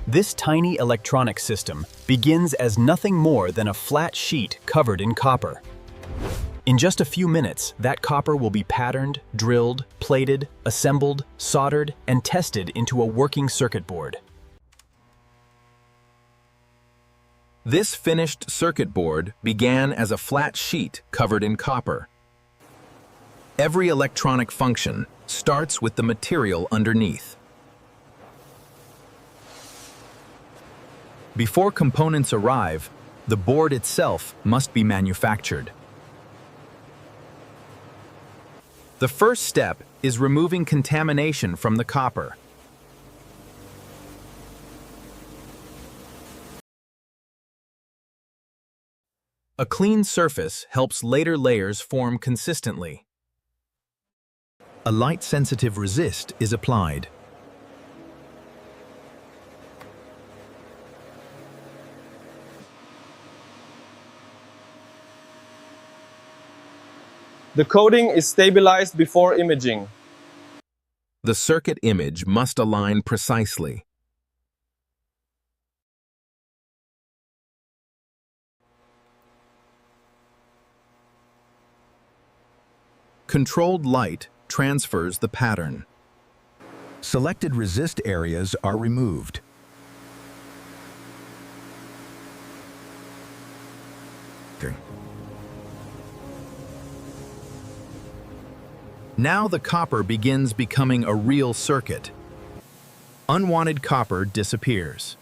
This tiny electronic system begins as nothing more than a flat sheet covered in copper. In just a few minutes, that copper will be patterned, drilled, plated, assembled, soldered, and tested into a working circuit board. This finished circuit board began as a flat sheet covered in copper. Every electronic function starts with the material underneath. Before components arrive, the board itself must be manufactured. The first step is removing contamination from the copper. A clean surface helps later layers form consistently. A light-sensitive resist is applied. The coating is stabilized before imaging. The circuit image must align precisely. Controlled light transfers the pattern. Selected resist areas are removed. Now the copper begins becoming a real circuit. Unwanted copper disappears.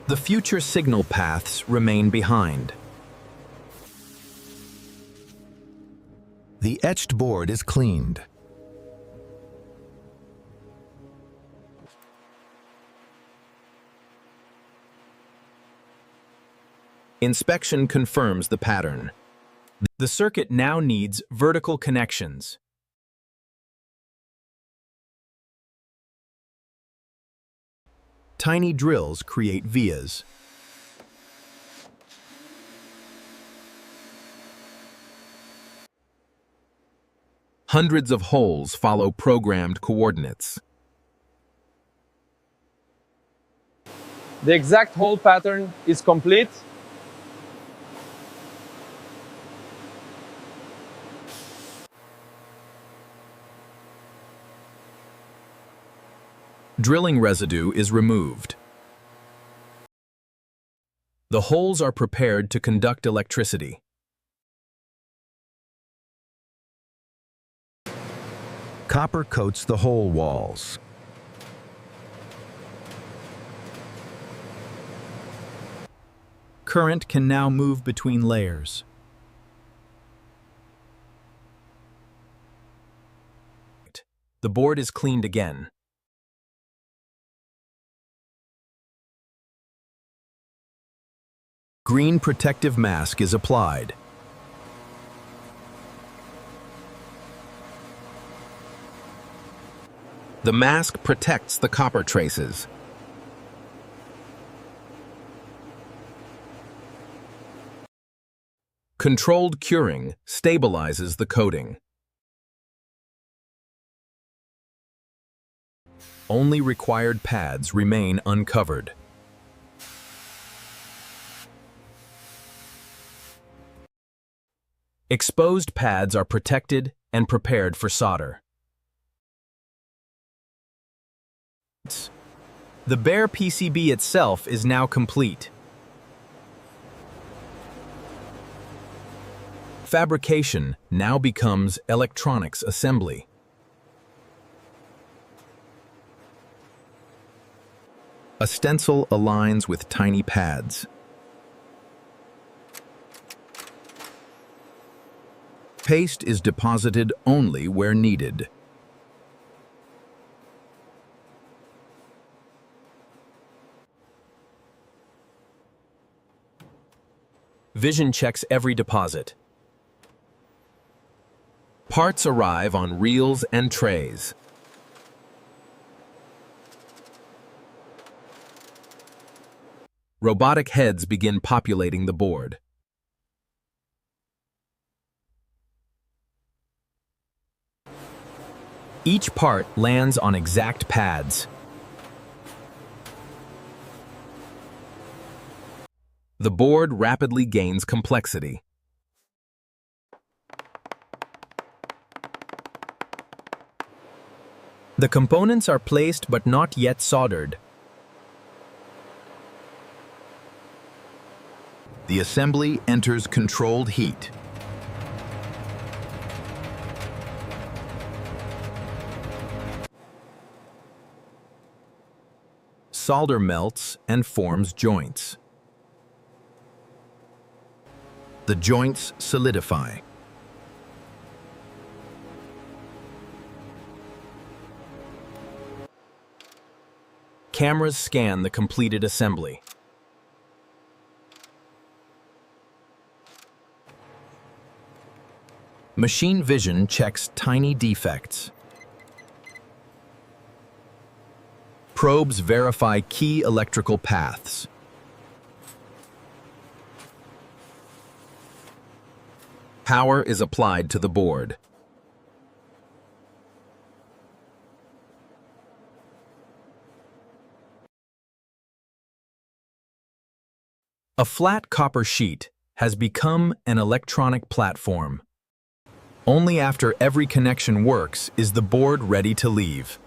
The future signal paths remain behind. The etched board is cleaned. Inspection confirms the pattern. The circuit now needs vertical connections. Tiny drills create vias. Hundreds of holes follow programmed coordinates. The exact hole pattern is complete. Drilling residue is removed. The holes are prepared to conduct electricity. Copper coats the hole walls. Current can now move between layers. The board is cleaned again. Green protective mask is applied. The mask protects the copper traces. Controlled curing stabilizes the coating. Only required pads remain uncovered. Exposed pads are protected and prepared for solder. The bare PCB itself is now complete. Fabrication now becomes electronics assembly. A stencil aligns with tiny pads. Paste is deposited only where needed. Vision checks every deposit. Parts arrive on reels and trays. Robotic heads begin populating the board. Each part lands on exact pads. The board rapidly gains complexity. The components are placed but not yet soldered. The assembly enters controlled heat. Solder melts and forms joints. The joints solidify. Cameras scan the completed assembly. Machine vision checks tiny defects. Probes verify key electrical paths. Power is applied to the board. A flat copper sheet has become an electronic platform. Only after every connection works is the board ready to leave.